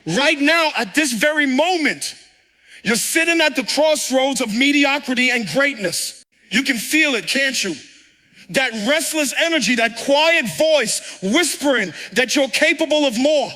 Right now, at this very moment, you're sitting at the crossroads of mediocrity and greatness. You can feel it, can't you? That restless energy, that quiet voice whispering that you're capable of more.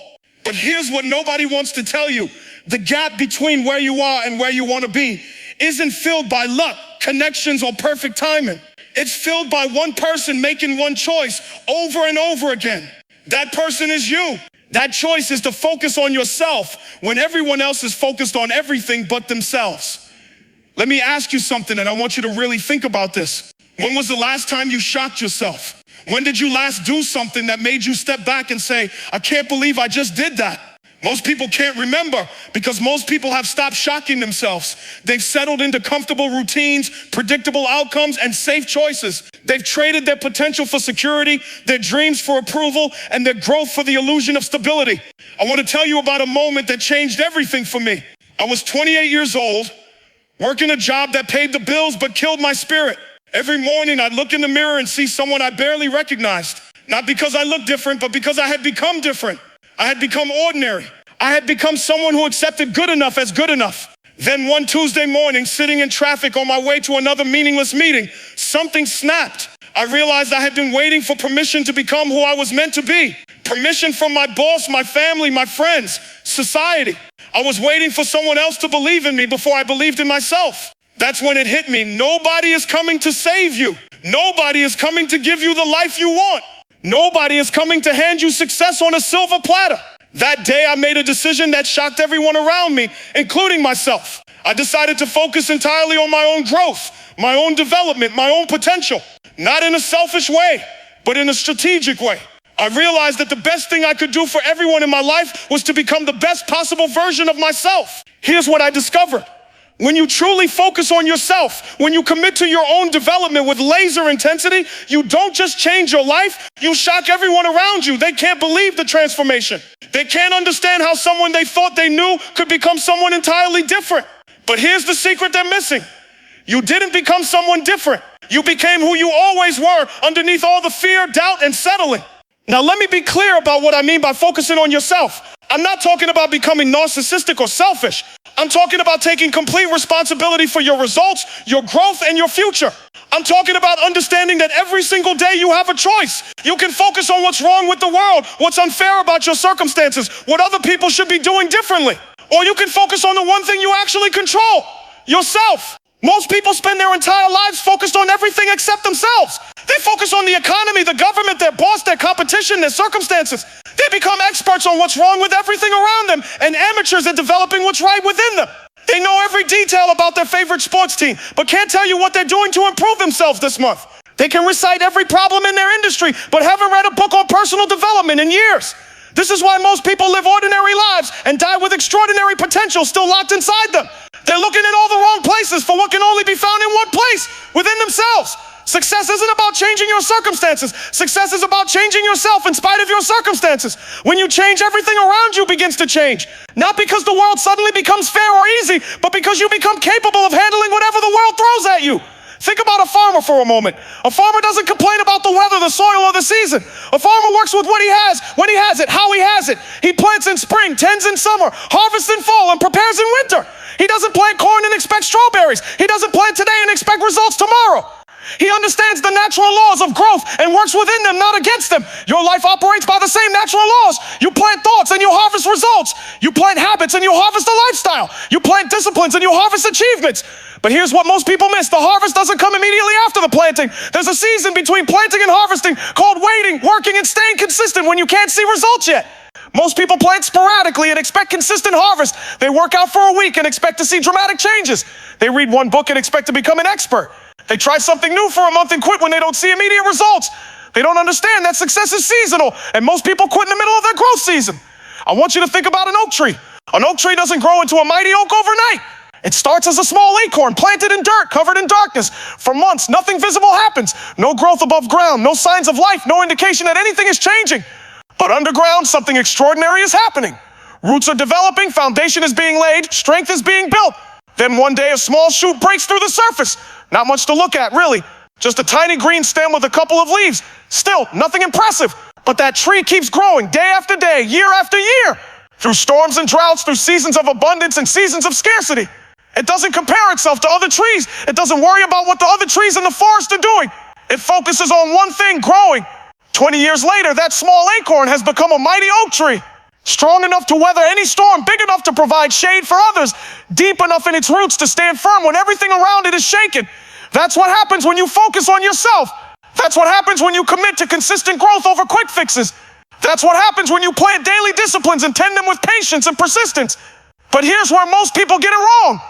But here's what nobody wants to tell you. The gap between where you are and where you want to be isn't filled by luck, connections, or perfect timing. It's filled by one person making one choice over and over again. That person is you. That choice is to focus on yourself when everyone else is focused on everything but themselves. Let me ask you something, and I want you to really think about this. When was the last time you shocked yourself? When did you last do something that made you step back and say, I can't believe I just did that? Most people can't remember because most people have stopped shocking themselves. They've settled into comfortable routines, predictable outcomes, and safe choices. They've traded their potential for security, their dreams for approval, and their growth for the illusion of stability. I want to tell you about a moment that changed everything for me. I was 28 years old, working a job that paid the bills but killed my spirit. Every morning I'd look in the mirror and see someone I barely recognized. Not because I looked different, but because I had become different. I had become ordinary. I had become someone who accepted good enough as good enough. Then one Tuesday morning, sitting in traffic on my way to another meaningless meeting, something snapped. I realized I had been waiting for permission to become who I was meant to be. Permission from my boss, my family, my friends, society. I was waiting for someone else to believe in me before I believed in myself. That's when it hit me. Nobody is coming to save you. Nobody is coming to give you the life you want. Nobody is coming to hand you success on a silver platter. That day, I made a decision that shocked everyone around me, including myself. I decided to focus entirely on my own growth, my own development, my own potential. Not in a selfish way, but in a strategic way. I realized that the best thing I could do for everyone in my life was to become the best possible version of myself. Here's what I discovered. When you truly focus on yourself, when you commit to your own development with laser intensity, you don't just change your life, you shock everyone around you. They can't believe the transformation. They can't understand how someone they thought they knew could become someone entirely different. But here's the secret they're missing. You didn't become someone different. You became who you always were underneath all the fear, doubt, and settling. Now let me be clear about what I mean by focusing on yourself. I'm not talking about becoming narcissistic or selfish. I'm talking about taking complete responsibility for your results, your growth, and your future. I'm talking about understanding that every single day you have a choice. You can focus on what's wrong with the world, what's unfair about your circumstances, what other people should be doing differently. Or you can focus on the one thing you actually control, yourself. Most people spend their entire lives focused on everything except themselves. They focus on the economy, the government, their boss, their competition, their circumstances. They become experts on what's wrong with everything around them and amateurs at developing what's right within them. They know every detail about their favorite sports team, but can't tell you what they're doing to improve themselves this month. They can recite every problem in their industry, but haven't read a book on personal development in years. This is why most people live ordinary lives and die with extraordinary potential still locked inside them. They're looking in all the wrong places for what can only be found in one place, within themselves. Success isn't about changing your circumstances. Success is about changing yourself in spite of your circumstances. When you change, everything around you begins to change. Not because the world suddenly becomes fair or easy, but because you become capable of handling whatever the world throws at you. Think about a farmer for a moment. A farmer doesn't complain about the weather, the soil, or the season. A farmer works with what he has, when he has it, how he has it. He plants in spring, tends in summer, harvests in fall, and prepares in winter. He doesn't plant corn and expect strawberries. He doesn't plant today and expect results tomorrow. He understands the natural laws of growth and works within them, not against them. Your life operates by the same natural laws. You plant thoughts and you harvest results. You plant habits and you harvest a lifestyle. You plant disciplines and you harvest achievements. But here's what most people miss. The harvest doesn't come immediately after the planting. There's a season between planting and harvesting called waiting, working, and staying consistent when you can't see results yet. Most people plant sporadically and expect consistent harvest. They work out for a week and expect to see dramatic changes. They read one book and expect to become an expert. They try something new for a month and quit when they don't see immediate results. They don't understand that success is seasonal, and most people quit in the middle of their growth season. I want you to think about an oak tree. An oak tree doesn't grow into a mighty oak overnight. It starts as a small acorn planted in dirt, covered in darkness. For months, nothing visible happens. No growth above ground, no signs of life, no indication that anything is changing. But underground, something extraordinary is happening. Roots are developing, foundation is being laid, strength is being built. Then one day a small shoot breaks through the surface. Not much to look at, really. Just a tiny green stem with a couple of leaves. Still, nothing impressive. But that tree keeps growing day after day, year after year. through storms and droughts, through seasons of abundance and seasons of scarcity. It doesn't compare itself to other trees. It doesn't worry about what the other trees in the forest are doing. It focuses on one thing, growing. 20 years later, that small acorn has become a mighty oak tree, strong enough to weather any storm, big enough to provide shade for others, deep enough in its roots to stand firm when everything around it is shaken. That's what happens when you focus on yourself. That's what happens when you commit to consistent growth over quick fixes. That's what happens when you plant daily disciplines and tend them with patience and persistence. But here's where most people get it wrong.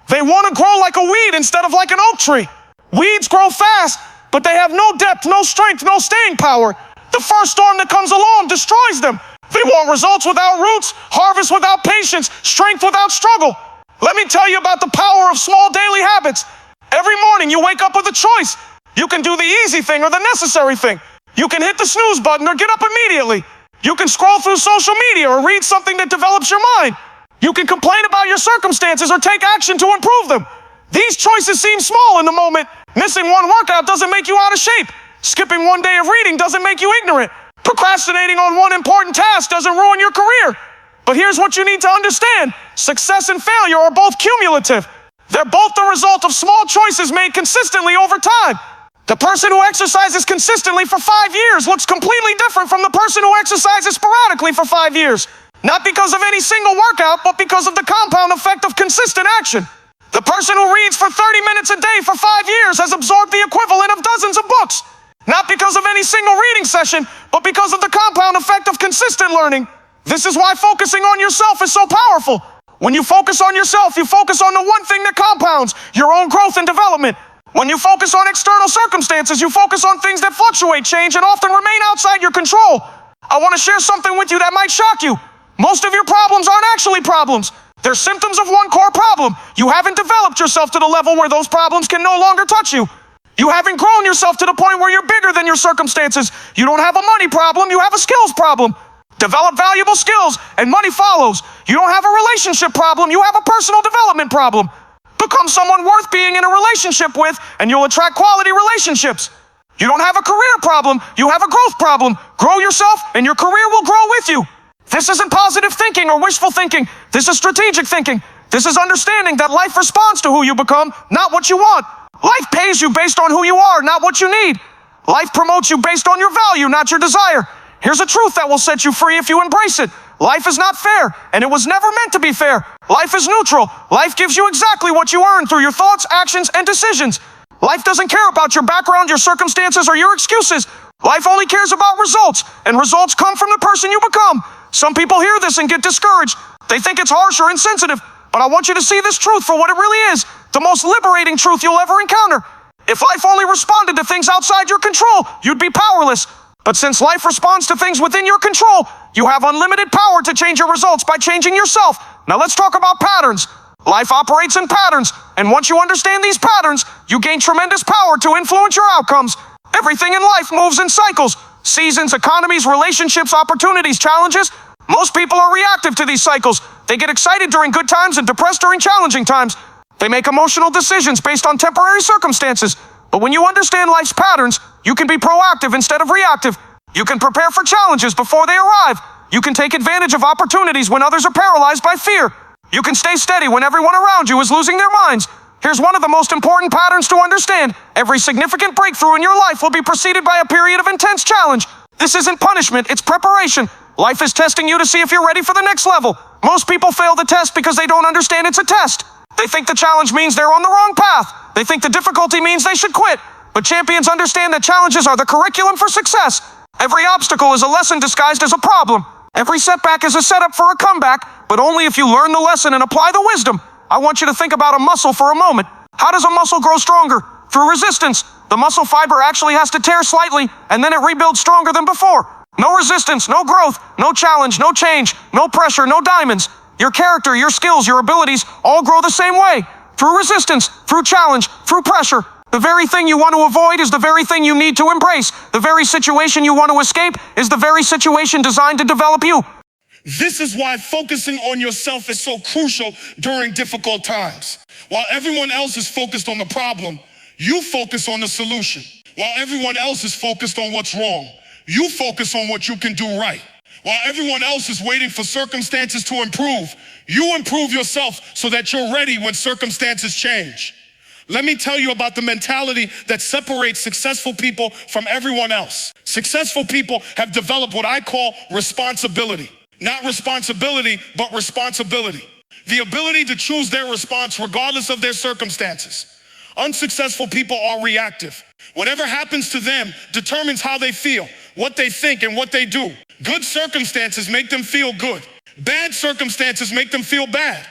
They want to grow like a weed instead of like an oak tree. Weeds grow fast, but they have no depth, no strength, no staying power. The first storm that comes along destroys them. They want results without roots, harvest without patience, strength without struggle. Let me tell you about the power of small daily habits. Every morning you wake up with a choice. You can do the easy thing or the necessary thing. You can hit the snooze button or get up immediately. You can scroll through social media or read something that develops your mind. You can complain about your circumstances or take action to improve them. These choices seem small in the moment. Missing one workout doesn't make you out of shape. Skipping one day of reading doesn't make you ignorant. Procrastinating on one important task doesn't ruin your career. But here's what you need to understand. Success and failure are both cumulative. They're both the result of small choices made consistently over time. The person who exercises consistently for 5 years looks completely different from the person who exercises sporadically for 5 years. Not because of any single workout, but because of the compound effect of consistent action. The person who reads for 30 minutes a day for 5 years has absorbed the equivalent of dozens of books. Not because of any single reading session, but because of the compound effect of consistent learning. This is why focusing on yourself is so powerful. When you focus on yourself, you focus on the one thing that compounds your own growth and development. When you focus on external circumstances, you focus on things that fluctuate, change, and often remain outside your control. I want to share something with you that might shock you. Most of your problems aren't actually problems. They're symptoms of one core problem. You haven't developed yourself to the level where those problems can no longer touch you. You haven't grown yourself to the point where you're bigger than your circumstances. You don't have a money problem, you have a skills problem. Develop valuable skills, and money follows. You don't have a relationship problem, you have a personal development problem. Become someone worth being in a relationship with, and you'll attract quality relationships. You don't have a career problem, you have a growth problem. Grow yourself, and your career will grow with you. This isn't positive thinking or wishful thinking. This is strategic thinking. This is understanding that life responds to who you become, not what you want. Life pays you based on who you are, not what you need. Life promotes you based on your value, not your desire. Here's a truth that will set you free if you embrace it. Life is not fair, and it was never meant to be fair. Life is neutral. Life gives you exactly what you earn through your thoughts, actions, and decisions. Life doesn't care about your background, your circumstances, or your excuses. Life only cares about results, and results come from the person you become. Some people hear this and get discouraged. They think it's harsh or insensitive, but I want you to see this truth for what it really is, the most liberating truth you'll ever encounter. If life only responded to things outside your control, you'd be powerless. But since life responds to things within your control, you have unlimited power to change your results by changing yourself. Now let's talk about patterns. Life operates in patterns, and once you understand these patterns, you gain tremendous power to influence your outcomes. Everything in life moves in cycles. Seasons, economies, relationships, opportunities, challenges. Most people are reactive to these cycles. They get excited during good times and depressed during challenging times. They make emotional decisions based on temporary circumstances. But when you understand life's patterns, you can be proactive instead of reactive. You can prepare for challenges before they arrive. You can take advantage of opportunities when others are paralyzed by fear. You can stay steady when everyone around you is losing their minds. Here's one of the most important patterns to understand. Every significant breakthrough in your life will be preceded by a period of intense challenge. This isn't punishment, it's preparation. Life is testing you to see if you're ready for the next level. Most people fail the test because they don't understand it's a test. They think the challenge means they're on the wrong path. They think the difficulty means they should quit. But champions understand that challenges are the curriculum for success. Every obstacle is a lesson disguised as a problem. Every setback is a setup for a comeback, but only if you learn the lesson and apply the wisdom. I want you to think about a muscle for a moment. How does a muscle grow stronger? Through resistance. The muscle fiber actually has to tear slightly, and then it rebuilds stronger than before. No resistance, no growth, no challenge, no change, no pressure, no diamonds. Your character, your skills, your abilities all grow the same way. Through resistance, through challenge, through pressure. The very thing you want to avoid is the very thing you need to embrace. The very situation you want to escape is the very situation designed to develop you. This is why focusing on yourself is so crucial during difficult times. While everyone else is focused on the problem, you focus on the solution. While everyone else is focused on what's wrong, you focus on what you can do right. While everyone else is waiting for circumstances to improve, you improve yourself so that you're ready when circumstances change. Let me tell you about the mentality that separates successful people from everyone else. Successful people have developed what I call responsibility. Not responsibility, but responsibility. The ability to choose their response regardless of their circumstances. Unsuccessful people are reactive. Whatever happens to them determines how they feel, what they think, and what they do. Good circumstances make them feel good. Bad circumstances make them feel bad.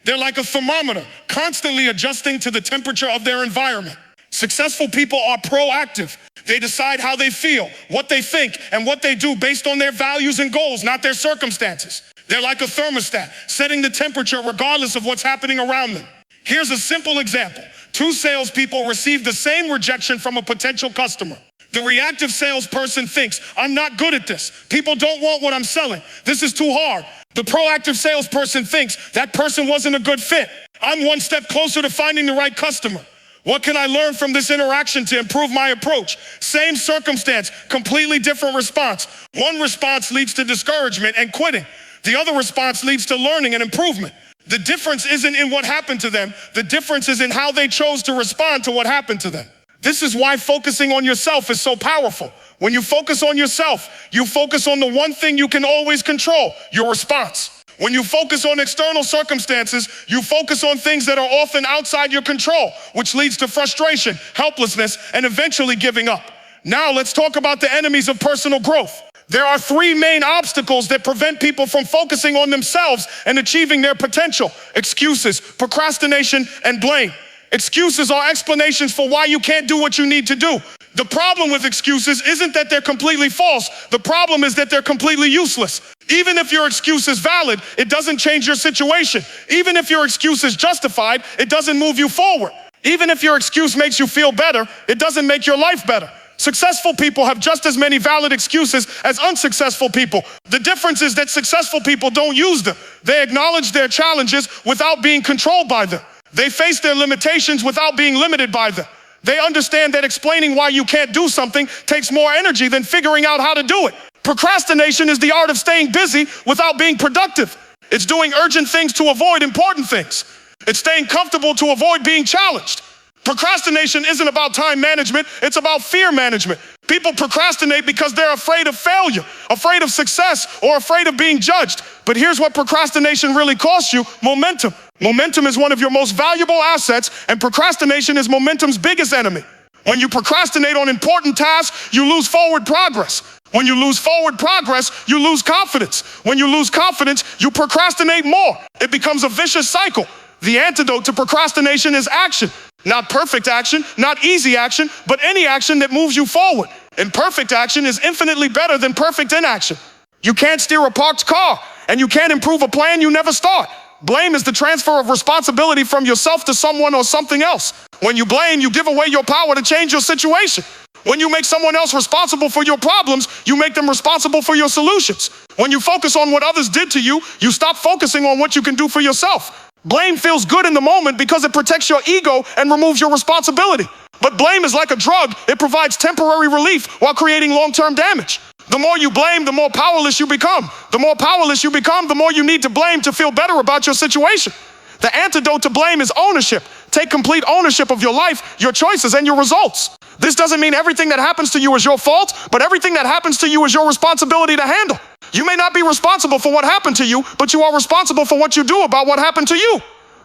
They're like a thermometer, constantly adjusting to the temperature of their environment. Successful people are proactive. They decide how they feel, what they think, and what they do based on their values and goals, not their circumstances. They're like a thermostat, setting the temperature regardless of what's happening around them. Here's a simple example. 2 salespeople receive the same rejection from a potential customer. The reactive salesperson thinks, I'm not good at this. People don't want what I'm selling. This is too hard. The proactive salesperson thinks that person wasn't a good fit. I'm one step closer to finding the right customer. What can I learn from this interaction to improve my approach? Same circumstance, completely different response. One response leads to discouragement and quitting. The other response leads to learning and improvement. The difference isn't in what happened to them. The difference is in how they chose to respond to what happened to them. This is why focusing on yourself is so powerful. When you focus on yourself, you focus on the one thing you can always control, your response. When you focus on external circumstances, you focus on things that are often outside your control, which leads to frustration, helplessness, and eventually giving up. Now let's talk about the enemies of personal growth. There are 3 main obstacles that prevent people from focusing on themselves and achieving their potential: excuses, procrastination, and blame. Excuses are explanations for why you can't do what you need to do. The problem with excuses isn't that they're completely false. The problem is that they're completely useless. Even if your excuse is valid, it doesn't change your situation. Even if your excuse is justified, it doesn't move you forward. Even if your excuse makes you feel better, it doesn't make your life better. Successful people have just as many valid excuses as unsuccessful people. The difference is that successful people don't use them. They acknowledge their challenges without being controlled by them. They face their limitations without being limited by them. They understand that explaining why you can't do something takes more energy than figuring out how to do it. Procrastination is the art of staying busy without being productive. It's doing urgent things to avoid important things. It's staying comfortable to avoid being challenged. Procrastination isn't about time management, it's about fear management. People procrastinate because they're afraid of failure, afraid of success, or afraid of being judged. But here's what procrastination really costs you: momentum. Momentum is one of your most valuable assets, and procrastination is momentum's biggest enemy. When you procrastinate on important tasks, you lose forward progress. When you lose forward progress, you lose confidence. When you lose confidence, you procrastinate more. It becomes a vicious cycle. The antidote to procrastination is action. Not perfect action, not easy action, but any action that moves you forward. Imperfect action is infinitely better than perfect inaction. You can't steer a parked car, and you can't improve a plan you never start. Blame is the transfer of responsibility from yourself to someone or something else. When you blame, you give away your power to change your situation. When you make someone else responsible for your problems, you make them responsible for your solutions. When you focus on what others did to you, you stop focusing on what you can do for yourself. Blame feels good in the moment because it protects your ego and removes your responsibility. But blame is like a drug. It provides temporary relief while creating long-term damage. The more you blame, the more powerless you become. The more powerless you become, the more you need to blame to feel better about your situation. The antidote to blame is ownership. Take complete ownership of your life, your choices, and your results. This doesn't mean everything that happens to you is your fault, but everything that happens to you is your responsibility to handle. You may not be responsible for what happened to you, but you are responsible for what you do about what happened to you.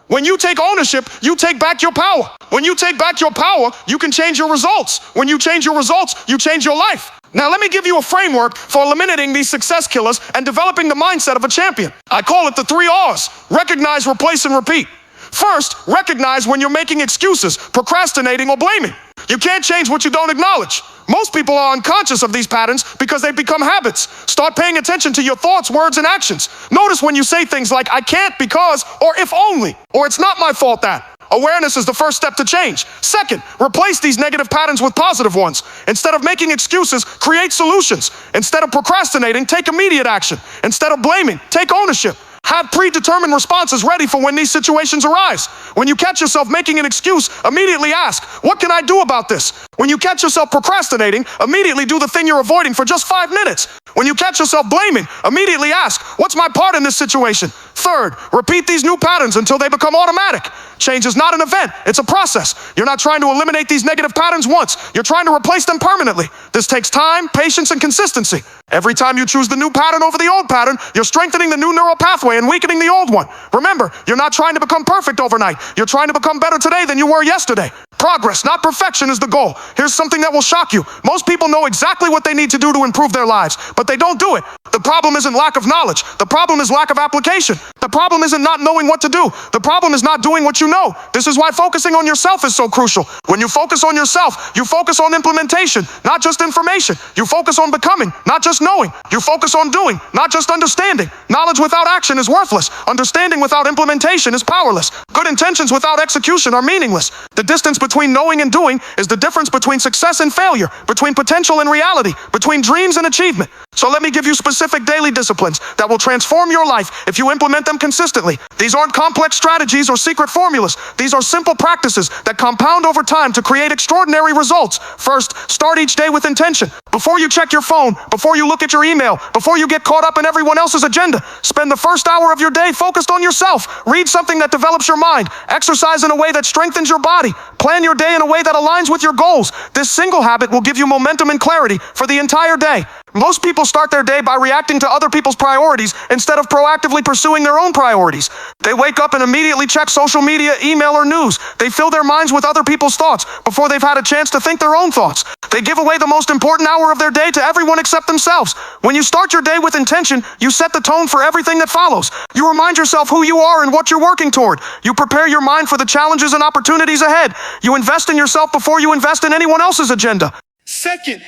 When you take ownership, you take back your power. When you take back your power, you can change your results. When you change your results, you change your life. Now let me give you a framework for eliminating these success killers and developing the mindset of a champion. I call it the 3 R's: recognize, replace, and repeat. First, recognize when you're making excuses, procrastinating, or blaming. You can't change what you don't acknowledge. Most people are unconscious of these patterns because they've become habits. Start paying attention to your thoughts, words, and actions. Notice when you say things like, I can't because, or if only, or it's not my fault that. Awareness is the first step to change. Second, replace these negative patterns with positive ones. Instead of making excuses, create solutions. Instead of procrastinating, take immediate action. Instead of blaming, take ownership. Have predetermined responses ready for when these situations arise. When you catch yourself making an excuse, immediately ask, what can I do about this? When you catch yourself procrastinating, immediately do the thing you're avoiding for just 5 minutes. When you catch yourself blaming, immediately ask, what's my part in this situation? Third, repeat these new patterns until they become automatic. Change is not an event, it's a process. You're not trying to eliminate these negative patterns once, you're trying to replace them permanently. This takes time, patience, and consistency. Every time you choose the new pattern over the old pattern, you're strengthening the new neural pathway and weakening the old one. Remember, you're not trying to become perfect overnight. You're trying to become better today than you were yesterday. Progress, not perfection, is the goal. Here's something that will shock you. Most people know exactly what they need to do to improve their lives, but they don't do it. The problem isn't lack of knowledge. The problem is lack of application. The problem isn't not knowing what to do. The problem is not doing what you know. This is why focusing on yourself is so crucial. When you focus on yourself, you focus on implementation, not just information. You focus on becoming, not just knowing. You focus on doing, not just understanding. Knowledge without action is worthless. Understanding without implementation is powerless. Good intentions without execution are meaningless. The distance between knowing and doing is the difference between success and failure, between potential and reality, between dreams and achievement. So let me give you specific daily disciplines that will transform your life if you implement them consistently. These aren't complex strategies or secret formulas. These are simple practices that compound over time to create extraordinary results. First, start each day with intention. Before you check your phone, before you look at your email, before you get caught up in everyone else's agenda, spend the first hour of your day focused on yourself. Read something that develops your mind. Exercise in a way that strengthens your body. Plan your day in a way that aligns with your goals. This single habit will give you momentum and clarity for the entire day. Most people start their day by reacting to other people's priorities instead of proactively pursuing their own priorities. They wake up and immediately check social media, email, or news. They fill their minds with other people's thoughts before they've had a chance to think their own thoughts. They give away the most important hour of their day to everyone except themselves. When you start your day with intention, you set the tone for everything that follows. You remind yourself who you are and what you're working toward. You prepare your mind for the challenges and opportunities ahead. You invest in yourself before you invest in anyone else's agenda. Second,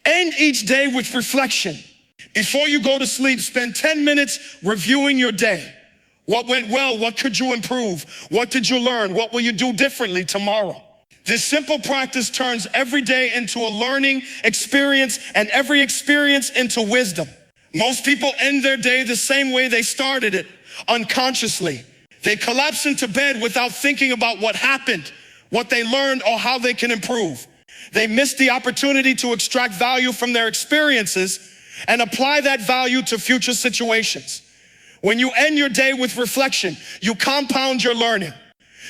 end each day with reflection. Before you go to sleep, spend 10 minutes reviewing your day. What went well? What could you improve? What did you learn? What will you do differently tomorrow? This simple practice turns every day into a learning experience and every experience into wisdom. Most people end their day the same way they started it, unconsciously. They collapse into bed without thinking about what happened, what they learned, or how they can improve. They miss the opportunity to extract value from their experiences and apply that value to future situations. When you end your day with reflection, you compound your learning.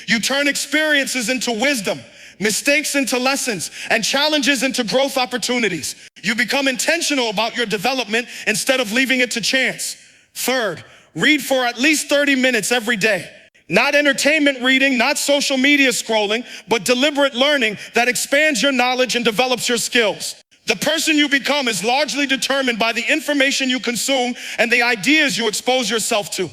You turn experiences into wisdom, mistakes into lessons, and challenges into growth opportunities. You become intentional about your development instead of leaving it to chance. Third, read for at least 30 minutes every day. Not entertainment reading, not social media scrolling, but deliberate learning that expands your knowledge and develops your skills. The person you become is largely determined by the information you consume and the ideas you expose yourself to.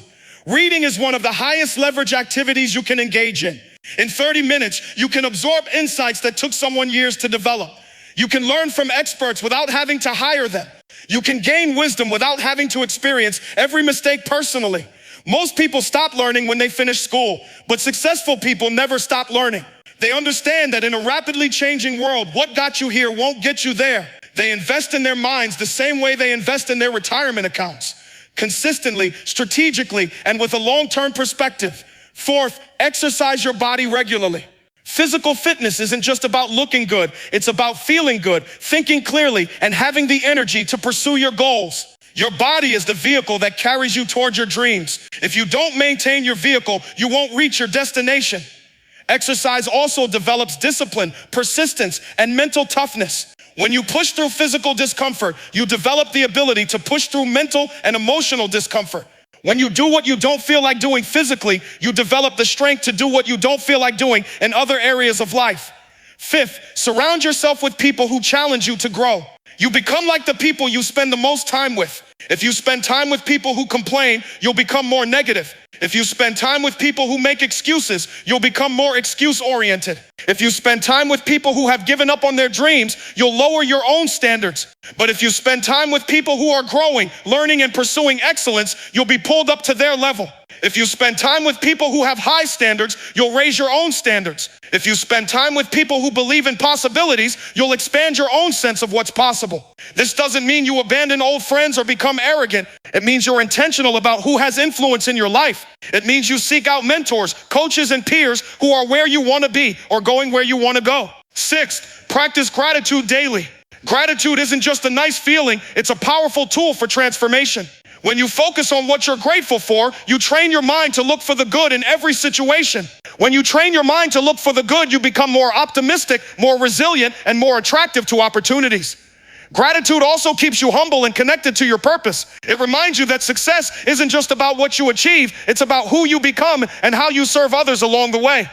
Reading is one of the highest leverage activities you can engage in. In 30 minutes, you can absorb insights that took someone years to develop. You can learn from experts without having to hire them. You can gain wisdom without having to experience every mistake personally. Most people stop learning when they finish school, but successful people never stop learning. They understand that in a rapidly changing world, what got you here won't get you there. They invest in their minds the same way they invest in their retirement accounts, consistently, strategically, and with a long-term perspective. Fourth, exercise your body regularly. Physical fitness isn't just about looking good. It's about feeling good, thinking clearly, and having the energy to pursue your goals. Your body is the vehicle that carries you toward your dreams. If you don't maintain your vehicle, you won't reach your destination. Exercise also develops discipline, persistence, and mental toughness. When you push through physical discomfort, you develop the ability to push through mental and emotional discomfort. When you do what you don't feel like doing physically, you develop the strength to do what you don't feel like doing in other areas of life. Fifth, surround yourself with people who challenge you to grow. You become like the people you spend the most time with. If you spend time with people who complain, you'll become more negative. If you spend time with people who make excuses, you'll become more excuse-oriented. If you spend time with people who have given up on their dreams, you'll lower your own standards. But if you spend time with people who are growing, learning, and pursuing excellence, you'll be pulled up to their level. If you spend time with people who have high standards, you'll raise your own standards. If you spend time with people who believe in possibilities, you'll expand your own sense of what's possible. This doesn't mean you abandon old friends or become arrogant. It means you're intentional about who has influence in your life. It means you seek out mentors, coaches, and peers who are where you want to be or going where you want to go. Sixth, practice gratitude daily. Gratitude isn't just a nice feeling, it's a powerful tool for transformation. When you focus on what you're grateful for, you train your mind to look for the good in every situation. When you train your mind to look for the good, you become more optimistic, more resilient, and more attractive to opportunities. Gratitude also keeps you humble and connected to your purpose. It reminds you that success isn't just about what you achieve, it's about who you become and how you serve others along the way.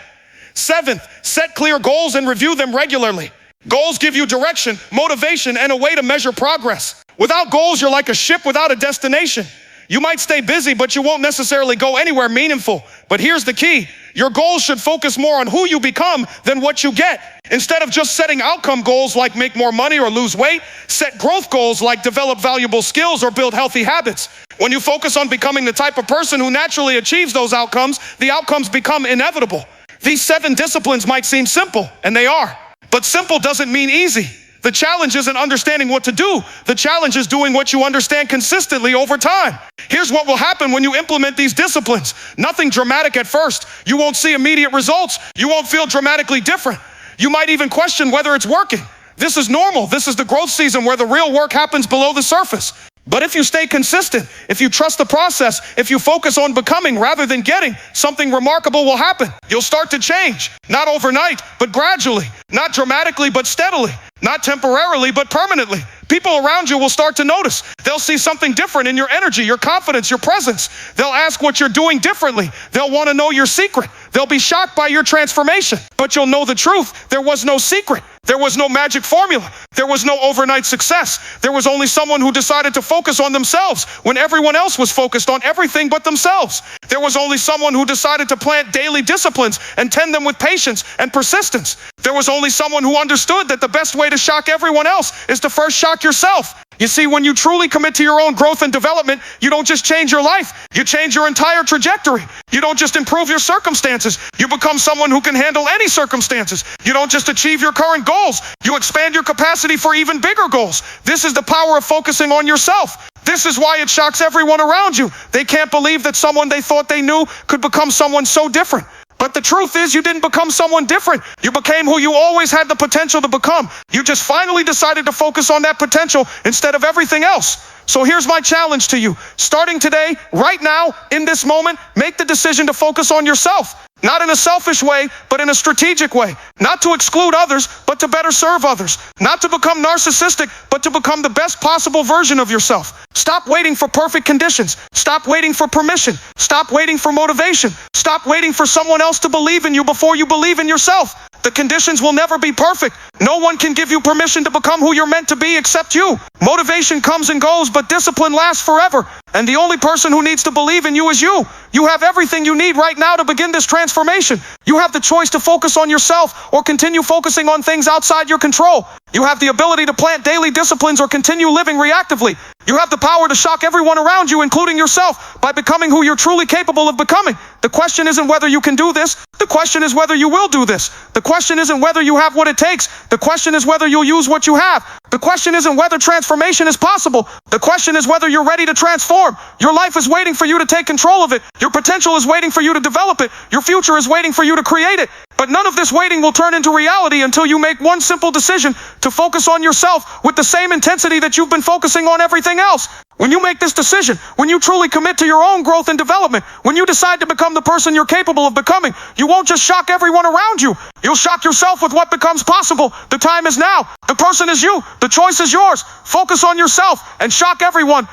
Seventh, set clear goals and review them regularly. Goals give you direction, motivation, and a way to measure progress. Without goals, you're like a ship without a destination. You might stay busy, but you won't necessarily go anywhere meaningful. But here's the key. Your goals should focus more on who you become than what you get. Instead of just setting outcome goals like make more money or lose weight, set growth goals like develop valuable skills or build healthy habits. When you focus on becoming the type of person who naturally achieves those outcomes, the outcomes become inevitable. These 7 disciplines might seem simple, and they are. But simple doesn't mean easy. The challenge isn't understanding what to do. The challenge is doing what you understand consistently over time. Here's what will happen when you implement these disciplines. Nothing dramatic at first. You won't see immediate results. You won't feel dramatically different. You might even question whether it's working. This is normal. This is the growth season where the real work happens below the surface. But if you stay consistent, if you trust the process, if you focus on becoming rather than getting, something remarkable will happen. You'll start to change, not overnight, but gradually, not dramatically, but steadily, not temporarily, but permanently. People around you will start to notice. They'll see something different in your energy, your confidence, your presence. They'll ask what you're doing differently. They'll want to know your secret. They'll be shocked by your transformation. But you'll know the truth. There was no secret. There was no magic formula. There was no overnight success. There was only someone who decided to focus on themselves when everyone else was focused on everything but themselves. There was only someone who decided to plant daily disciplines and tend them with patience and persistence. There was only someone who understood that the best way to shock everyone else is to first shock yourself. You see, when you truly commit to your own growth and development, you don't just change your life, you change your entire trajectory. You don't just improve your circumstances, you become someone who can handle any circumstances. You don't just achieve your current goals, you expand your capacity for even bigger goals. This is the power of focusing on yourself. This is why it shocks everyone around you. They can't believe that someone they thought they knew could become someone so different. But the truth is, you didn't become someone different. You became who you always had the potential to become. You just finally decided to focus on that potential instead of everything else. So here's my challenge to you. Starting today, right now, in this moment, make the decision to focus on yourself. Not in a selfish way, but in a strategic way. Not to exclude others, but to better serve others. Not to become narcissistic, but to become the best possible version of yourself. Stop waiting for perfect conditions. Stop waiting for permission. Stop waiting for motivation. Stop waiting for someone else to believe in you before you believe in yourself. The conditions will never be perfect. No one can give you permission to become who you're meant to be except you. Motivation comes and goes, but discipline lasts forever. And the only person who needs to believe in you is you. You have everything you need right now to begin this transformation. You have the choice to focus on yourself or continue focusing on things outside your control. You have the ability to plant daily disciplines or continue living reactively. You have the power to shock everyone around you, including yourself, by becoming who you're truly capable of becoming. The question isn't whether you can do this. The question is whether you will do this. The question isn't whether you have what it takes. The question is whether you'll use what you have. The question isn't whether transformation is possible. The question is whether you're ready to transform. Your life is waiting for you to take control of it. Your potential is waiting for you to develop it. Your future is waiting for you to create it. But none of this waiting will turn into reality until you make one simple decision to focus on yourself with the same intensity that you've been focusing on everything else. When you make this decision, when you truly commit to your own growth and development, when you decide to become the person you're capable of becoming, you won't just shock everyone around you. You'll shock yourself with what becomes possible. The time is now. The person is you. The choice is yours. Focus on yourself and shock everyone.